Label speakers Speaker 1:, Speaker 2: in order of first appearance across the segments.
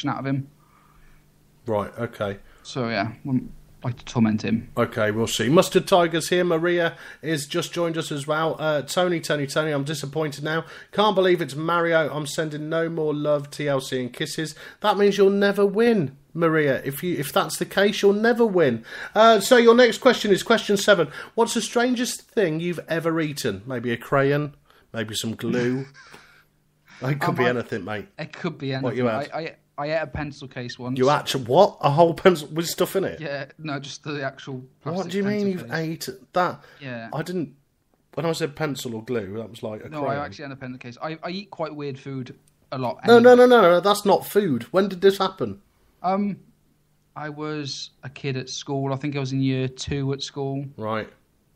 Speaker 1: out of him.
Speaker 2: Right, okay.
Speaker 1: So, yeah, wouldn't like to torment him.
Speaker 2: Okay, we'll see. Mustard Tiger's here. Maria is just joined us as well. Tony, I'm disappointed now. Can't believe it's Mario. I'm sending no more love, TLC and kisses. That means you'll never win, Maria. If that's the case, you'll never win. So your next question is question 7. What's the strangest thing you've ever eaten? Maybe a crayon? Maybe some glue? It could be anything, mate.
Speaker 1: It could be anything.
Speaker 2: What you had?
Speaker 1: I ate a pencil case once.
Speaker 2: You actually... What? A whole pencil with stuff in it?
Speaker 1: Yeah, no, just the actual plastic.
Speaker 2: What do you mean you've ate that?
Speaker 1: Yeah.
Speaker 2: I didn't... When I said pencil or glue, that was like a crayon.
Speaker 1: No, I actually had a pencil case. I eat quite weird food a lot.
Speaker 2: Anyway. No, that's not food. When did this happen?
Speaker 1: I was a kid at school. I think I was in year 2 at school.
Speaker 2: Right.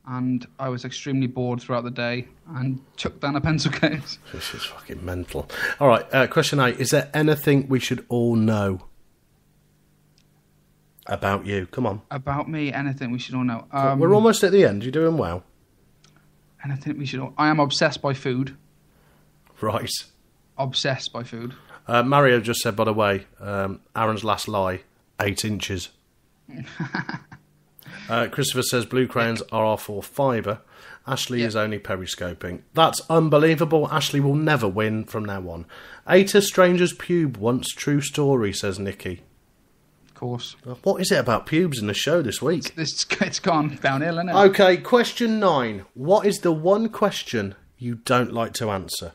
Speaker 1: And I was extremely bored throughout the day and chucked down a pencil case.
Speaker 2: This is fucking mental. All right, question 8. Is there anything we should all know about you? Come on.
Speaker 1: About me, anything we should all know.
Speaker 2: We're almost at the end. You're doing well.
Speaker 1: Anything we should all... I am obsessed by food.
Speaker 2: Right.
Speaker 1: Obsessed by food.
Speaker 2: Mario just said, by the way, Aaron's last lie, 8 inches. Christopher says blue crayons are for fibre. Ashley is only periscoping. That's unbelievable. Ashley will never win from now on. Ate a stranger's pube once. True story, says Nikki.
Speaker 1: Of course.
Speaker 2: What is it about pubes in the show this week?
Speaker 1: It's gone downhill, isn't it?
Speaker 2: Okay, question 9. What is the one question you don't like to answer?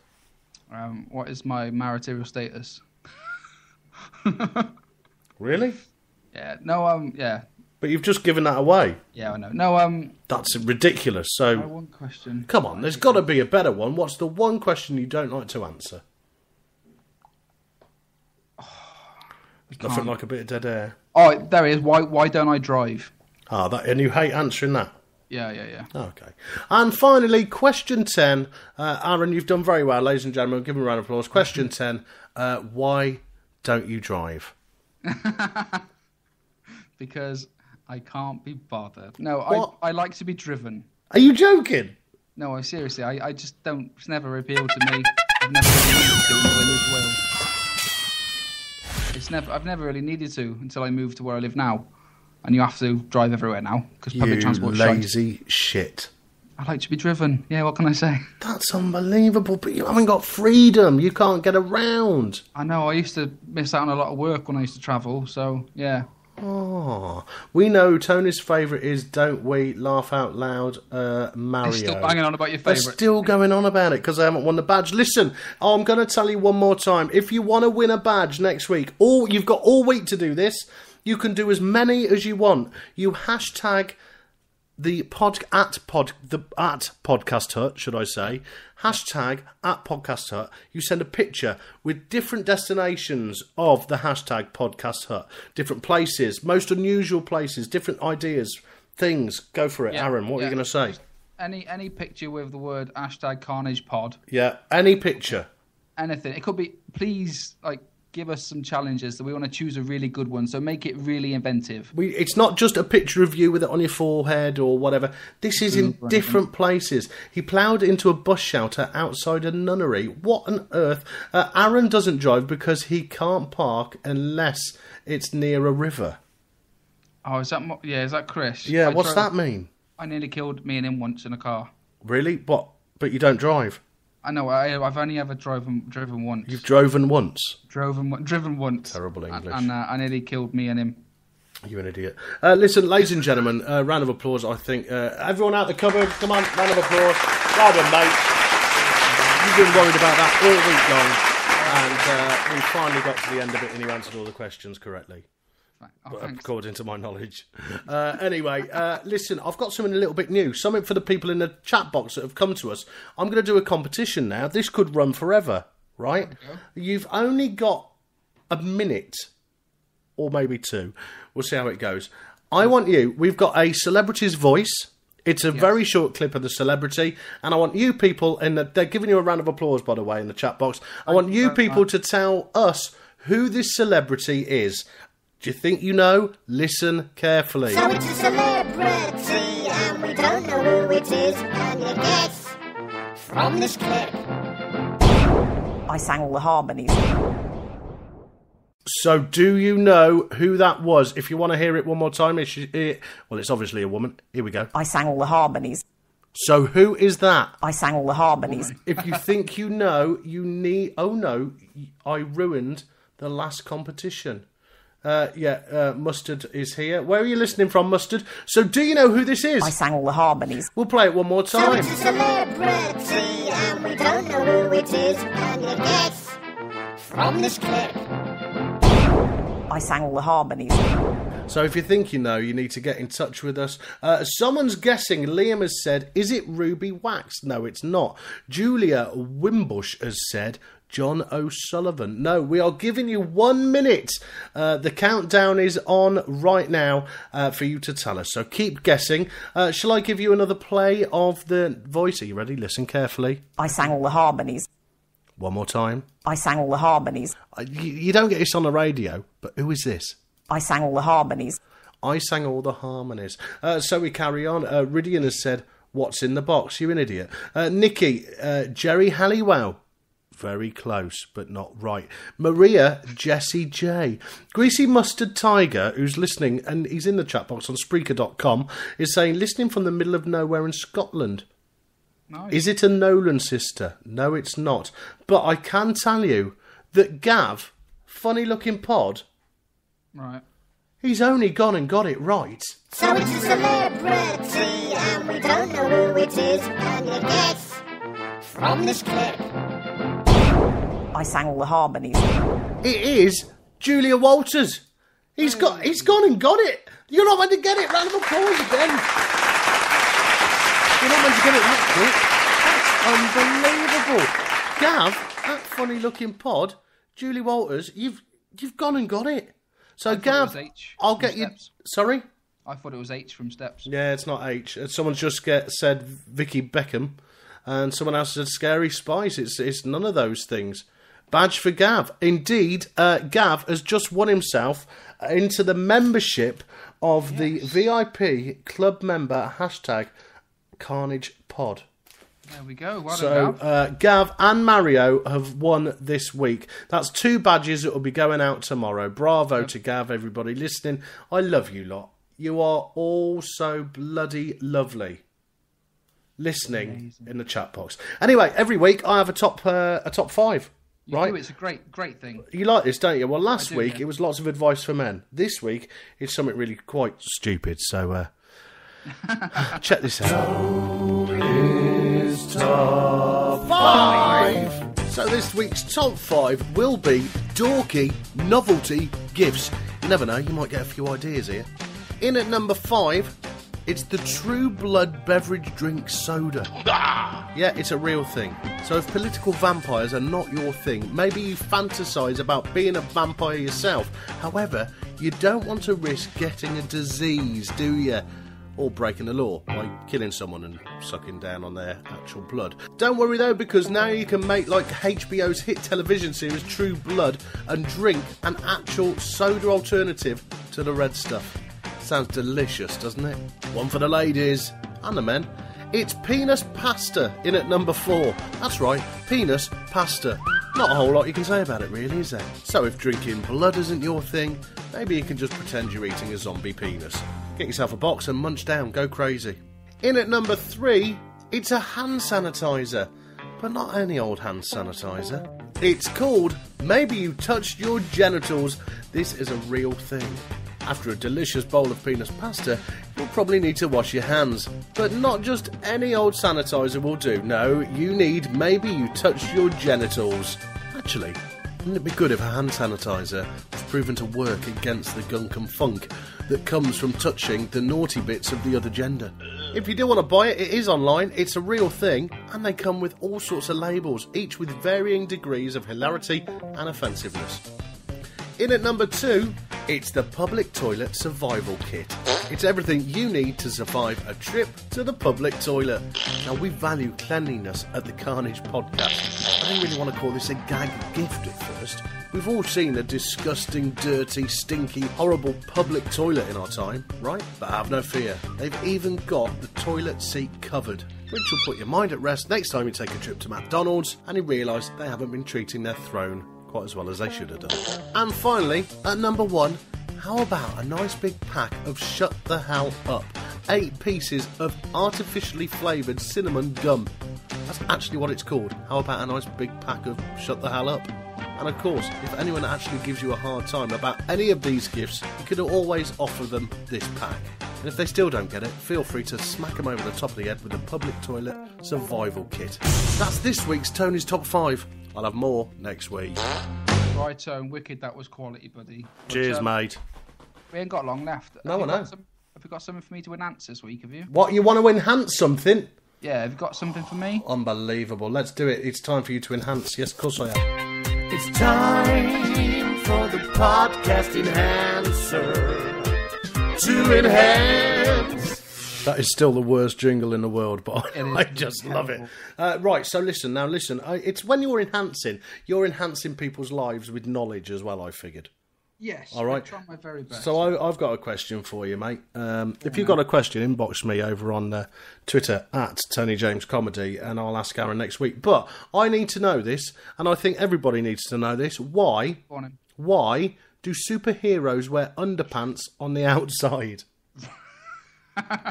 Speaker 1: What is my marital status?
Speaker 2: Really?
Speaker 1: Yeah. No. Yeah.
Speaker 2: But you've just given that away.
Speaker 1: Yeah, I know. No.
Speaker 2: That's ridiculous. So,
Speaker 1: my one question.
Speaker 2: Come on, there's got to be a better one. What's the one question you don't like to answer? Nothing like a bit of dead air.
Speaker 1: Oh, there he is. Why don't I drive?
Speaker 2: And you hate answering that?
Speaker 1: Yeah.
Speaker 2: Okay. And finally, question 10. Aaron, you've done very well, ladies and gentlemen. Give him a round of applause. Question 10. Why don't you drive?
Speaker 1: Because I can't be bothered. No, I like to be driven.
Speaker 2: Are you joking?
Speaker 1: No, seriously, I just don't. It's never appealed to me. I've never really needed to until I moved to Wales. I've never really needed to until I moved to where I live now. And you have to drive everywhere now because public transport.
Speaker 2: You lazy shit.
Speaker 1: I like to be driven. Yeah, what can I say?
Speaker 2: That's unbelievable, but you haven't got freedom. You can't get around.
Speaker 1: I know. I used to miss out on a lot of work when I used to travel. So yeah.
Speaker 2: Oh, we know Tony's favourite is Don't We Laugh Out Loud, Mario.
Speaker 1: They're still banging on about your favourite.
Speaker 2: They're still going on about it because they haven't won the badge. Listen, I'm going to tell you one more time. If you want to win a badge next week, you've got all week to do this. You can do as many as you want. You hashtag the at Podcast Hut, should I say. Hashtag at Podcast Hut. You send a picture with different destinations of the hashtag Podcast Hut. Different places, most unusual places, different ideas, things. Go for it. Aaron, what are you going to say?
Speaker 1: Any picture with the word hashtag Carnagepod.
Speaker 2: Yeah, any picture.
Speaker 1: Anything. It could be, please, give us some challenges that we want to choose a really good one, so make it really inventive.
Speaker 2: It's not just a picture of you with it on your forehead or whatever. This is in different places. He ploughed into a bus shelter outside a nunnery. What on earth? Aaron doesn't drive because he can't park unless it's near a river.
Speaker 1: Oh, is that Chris?
Speaker 2: Yeah, what's that mean?
Speaker 1: I nearly killed me and him once in a car.
Speaker 2: Really? What? But you don't drive?
Speaker 1: I know. I've only ever driven once.
Speaker 2: You've driven once?
Speaker 1: Driven once.
Speaker 2: Terrible English.
Speaker 1: And I nearly killed me and him.
Speaker 2: You're an idiot. Listen, ladies and gentlemen, round of applause, I think. Everyone out the cupboard, come on, round of applause. Well done, mate. You've been worried about that all week long. And we finally got to the end of it and you answered all the questions correctly. According to my knowledge. Anyway, listen, I've got something a little bit new. Something for the people in the chat box that have come to us. I'm going to do a competition now. This could run forever, right? Okay. You've only got a minute, or maybe 2. We'll see how it goes. We've got a celebrity's voice. It's a very short clip of the celebrity. And I want you people, they're giving you a round of applause, by the way, in the chat box. I want you people to tell us who this celebrity is. Do you think you know? Listen carefully.
Speaker 3: So it's a celebrity and we don't know who it is. Can you guess from this clip?
Speaker 4: I sang all the harmonies.
Speaker 2: So do you know who that was? If you want to hear it one more time, it's obviously a woman. Here we go.
Speaker 4: I sang all the harmonies.
Speaker 2: So who is that?
Speaker 4: I sang all the harmonies.
Speaker 2: If you think you know, you need... Oh no, I ruined the last competition. Mustard is here. Where are you listening from, Mustard? So do you know who this is?
Speaker 4: I sang all the harmonies.
Speaker 2: We'll play it one more time.
Speaker 3: So it's a celebrity and we don't know who it is. Can you guess from this clip?
Speaker 4: I sang all the harmonies.
Speaker 2: So if you think you know, you need to get in touch with us. Someone's guessing. Liam has said, is it Ruby Wax? No, it's not. Julia Wimbush has said, John O'Sullivan. No, we are giving you 1 minute. The countdown is on right now for you to tell us. So keep guessing. Shall I give you another play of the voice? Are you ready? Listen carefully.
Speaker 4: I sang all the harmonies.
Speaker 2: One more time.
Speaker 4: I sang all the harmonies.
Speaker 2: You don't get this on the radio, but who is this?
Speaker 4: I sang all the harmonies.
Speaker 2: I sang all the harmonies. So we carry on. Ridian has said, what's in the box? You're an idiot. Nikki, Jerry Halliwell. Very close, but not right. Maria, Jessie J. Greasy Mustard Tiger, who's listening, and he's in the chat box on Spreaker.com, is saying, listening from the middle of nowhere in Scotland.
Speaker 1: Nice.
Speaker 2: Is it a Nolan sister? No, it's not. But I can tell you that Gav, funny looking pod,
Speaker 1: right,
Speaker 2: he's only gone and got it right.
Speaker 3: So it's a celebrity and we don't know who it is. Can you guess from this clip?
Speaker 4: I sang all the harmonies.
Speaker 2: It is Julia Walters. He's gone and got it. You're not meant to get it. Round of applause again. You're not meant to get it that quick. That's unbelievable. Gav, that funny looking pod, Julie Walters, you've gone and got it. So Gav, I'll get you. Sorry?
Speaker 1: I thought it was H from Steps.
Speaker 2: Yeah, it's not H. Someone's just said Vicky Beckham, and someone else said Scary Spice. It's none of those things. Badge for Gav. Indeed, Gav has just won himself into the membership of the VIP club member hashtag Carnagepod.
Speaker 1: There we go. Well
Speaker 2: so
Speaker 1: done,
Speaker 2: Gav and Mario have won this week. That's 2 badges that will be going out tomorrow. Bravo to Gav, everybody listening. I love you lot. You are all so bloody lovely. Listening in the chat box. Anyway, every week I have a top 5. Right?
Speaker 1: It's a great thing.
Speaker 2: You like this, don't you? Well, last week it was lots of advice for men. This week it's something really quite stupid. So check this out. It's top 5. So this week's top 5 will be dorky novelty gifts. You never know, you might get a few ideas here. In at number 5, it's the True Blood beverage drink soda. Yeah, it's a real thing. So if political vampires are not your thing, maybe you fantasize about being a vampire yourself. However, you don't want to risk getting a disease, do you? Or breaking the law by killing someone and sucking down on their actual blood. Don't worry though, because now you can make like HBO's hit television series True Blood and drink an actual soda alternative to the red stuff. Sounds delicious, doesn't it? One for the ladies and the men. It's penis pasta in at number 4. That's right, penis pasta. Not a whole lot you can say about it really, is there? So if drinking blood isn't your thing, maybe you can just pretend you're eating a zombie penis. Get yourself a box and munch down, go crazy. In at number 3, it's a hand sanitizer. But not any old hand sanitizer. It's called Maybe You Touched Your Genitals. This is a real thing. After a delicious bowl of penis pasta, you'll probably need to wash your hands. But not just any old sanitizer will do. No, you need Maybe You Touched Your Genitals. Actually, wouldn't it be good if a hand sanitizer was proven to work against the gunk and funk that comes from touching the naughty bits of the other gender? If you do want to buy it, it is online, it's a real thing, and they come with all sorts of labels, each with varying degrees of hilarity and offensiveness. In at number 2, it's the Public Toilet Survival Kit. It's everything you need to survive a trip to the public toilet. Now, we value cleanliness at the Carnage Podcast. I don't really want to call this a gag gift at first. We've all seen a disgusting, dirty, stinky, horrible public toilet in our time, right? But have no fear. They've even got the toilet seat covered, which will put your mind at rest next time you take a trip to McDonald's and you realise they haven't been treating their throne quite as well as they should have done. And finally, at number 1, how about a nice big pack of Shut the Hell Up? 8 pieces of artificially flavoured cinnamon gum. That's actually what it's called. How about a nice big pack of Shut the Hell Up? And of course, if anyone actually gives you a hard time about any of these gifts, you can always offer them this pack. And if they still don't get it, feel free to smack them over the top of the head with a public toilet survival kit. That's this week's Tony's Top 5. I'll have more next week.
Speaker 1: Right, wicked, that was quality, buddy.
Speaker 2: Cheers, mate.
Speaker 1: We ain't got long left.
Speaker 2: No, I know.
Speaker 1: Have you got something for me to enhance this week, have you?
Speaker 2: What, you want to enhance something?
Speaker 1: Yeah, have you got something for me?
Speaker 2: Unbelievable. Let's do it. It's time for you to enhance. Yes, of course I have.
Speaker 5: It's time for the podcast enhancer to enhance.
Speaker 2: That is still the worst jingle in the world, but I just love it. Right, so listen. It's when you're enhancing people's lives with knowledge as well, I figured.
Speaker 1: Yes,
Speaker 2: all right.
Speaker 1: I try my very best.
Speaker 2: So I've got a question for you, mate. If you've got a question, inbox me over on Twitter at Tony James Comedy, and I'll ask Aaron next week. But I need to know this, and I think everybody needs to know this. Why do superheroes wear underpants on the outside?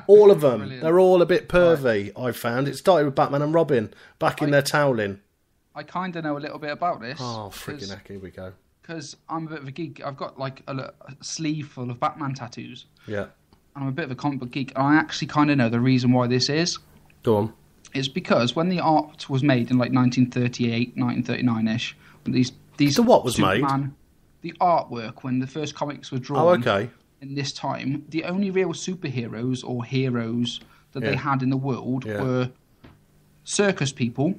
Speaker 2: All of them. Brilliant. They're all a bit pervy, I've found. It started with Batman and Robin back in their toweling.
Speaker 1: I kind of know a little bit about this.
Speaker 2: Oh, freaking heck, here we go.
Speaker 1: Because I'm a bit of a geek. I've got like a sleeve full of Batman tattoos.
Speaker 2: Yeah.
Speaker 1: And I'm a bit of a comic book geek. And I actually kind of know the reason why this is.
Speaker 2: Go on.
Speaker 1: It's because when the art was made in like 1938, 1939-ish, these
Speaker 2: So what was made?
Speaker 1: The artwork, when the first comics were drawn.
Speaker 2: Oh, okay.
Speaker 1: In this time, the only real superheroes or heroes that they had in the world were circus people,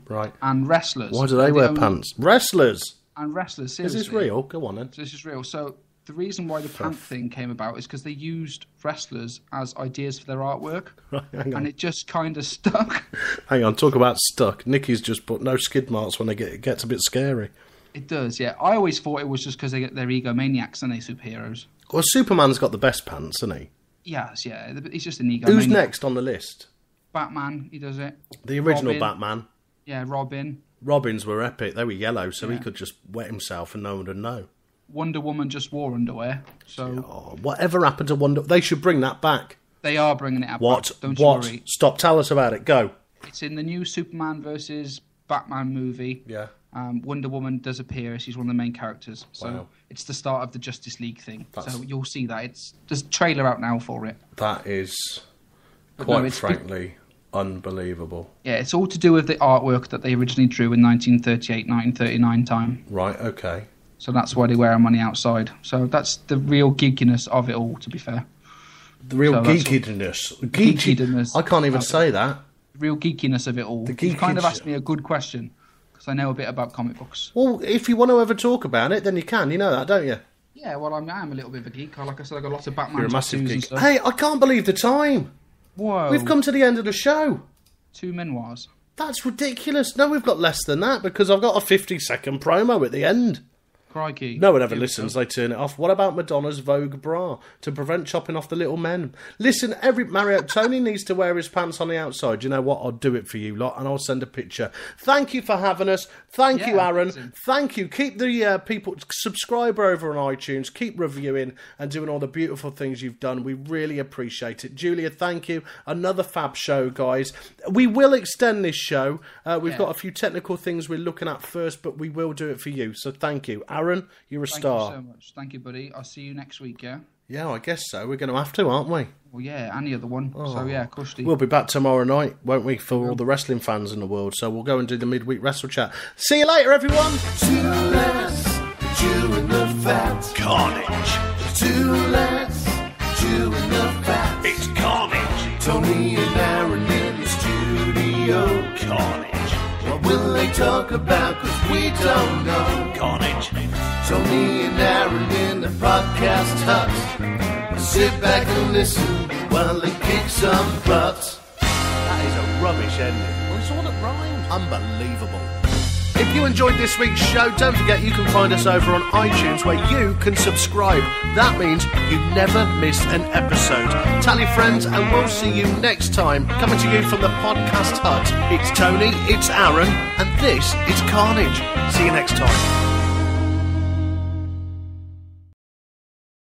Speaker 2: right,
Speaker 1: and wrestlers.
Speaker 2: Why do they wear pants? Wrestlers.
Speaker 1: And wrestlers. Seriously.
Speaker 2: Is this real? Go on then.
Speaker 1: So this is real. So the reason why the pant thing came about is because they used wrestlers as ideas for their artwork,
Speaker 2: right,
Speaker 1: and it just kind of stuck.
Speaker 2: Hang on, talk about stuck. Nicky's just put no skid marks when it gets a bit scary.
Speaker 1: It does, yeah. I always thought it was just because they're egomaniacs and they're superheroes.
Speaker 2: Well, Superman's got the best pants, hasn't he?
Speaker 1: Yes, yeah. He's just an egomaniac.
Speaker 2: Who's next on the list?
Speaker 1: Batman, he does it.
Speaker 2: The original Batman.
Speaker 1: Yeah, Robin.
Speaker 2: Robins were epic. They were yellow, so he could just wet himself and no one would know.
Speaker 1: Wonder Woman just wore underwear, so...
Speaker 2: whatever happened to Wonder... They should bring that back.
Speaker 1: They are bringing it back. Don't you worry.
Speaker 2: Stop, tell us about it. Go.
Speaker 1: It's in the new Superman versus Batman movie.
Speaker 2: Yeah.
Speaker 1: Wonder Woman does appear. She's one of the main characters. So it's the start of the Justice League thing. So you'll see that. There's a trailer out now for it.
Speaker 2: That is, quite frankly, unbelievable.
Speaker 1: Yeah, it's all to do with the artwork that they originally drew in 1938, 1939 time.
Speaker 2: Right, okay.
Speaker 1: So that's why they wear them on the outside. So that's the real geekiness of it all, to be fair.
Speaker 2: The real geekiness.
Speaker 1: Geekiness.
Speaker 2: I can't even say that.
Speaker 1: Real geekiness of it all. You kind of asked me a good question. I know a bit about comic books.
Speaker 2: Well, if you want to ever talk about it, then you can. You know that, don't you?
Speaker 1: Yeah, well, I am a little bit of a geek. Like I said, I got lots of Batman.
Speaker 2: You're a massive geek. Hey, I can't believe the time.
Speaker 1: Whoa.
Speaker 2: We've come to the end of the show.
Speaker 1: 2 memoirs.
Speaker 2: That's ridiculous. No, we've got less than that because I've got a 50-second promo at the end.
Speaker 1: Crikey.
Speaker 2: No one ever listens, they turn it off. What about Madonna's Vogue bra to prevent chopping off the little men? Listen, Tony needs to wear his pants on the outside. You know what? I'll do it for you lot and I'll send a picture. Thank you for having us. Thank you, Aaron. Amazing. Thank you. Keep the people, subscribe over on iTunes, keep reviewing and doing all the beautiful things you've done. We really appreciate it. Julia, thank you. Another fab show, guys. We will extend this show. We've got a few technical things we're looking at first, but we will do it for you. So thank you. Aaron, you're a star.
Speaker 1: Thank you so much. Thank you, buddy. I'll see you next week, yeah?
Speaker 2: Yeah, I guess so. We're going to have to, aren't we?
Speaker 1: Well, yeah, and the other one. Oh. So, yeah, Cushy.
Speaker 2: We'll be back tomorrow night, won't we, for all the wrestling fans in the world. So we'll go and do the midweek wrestle chat. See you later, everyone.
Speaker 5: Two less, chewing the fat.
Speaker 6: Carnage.
Speaker 5: Two less, chewing the fat.
Speaker 6: It's Carnage.
Speaker 5: Tony and Aaron in the studio.
Speaker 6: Carnage.
Speaker 5: What will they talk about? 'Cause we don't know.
Speaker 6: Carnage.
Speaker 5: Tony and Aaron in the podcast hut. Sit back and listen while they kick some butts.
Speaker 2: That is a rubbish ending. Well, it's all that rhymes. Unbelievable. If you enjoyed this week's show, don't forget you can find us over on iTunes where you can subscribe. That means you never miss an episode. Tell your friends and we'll see you next time. Coming to you from the podcast hut. It's Tony, it's Aaron, and this is Carnage. See you next time.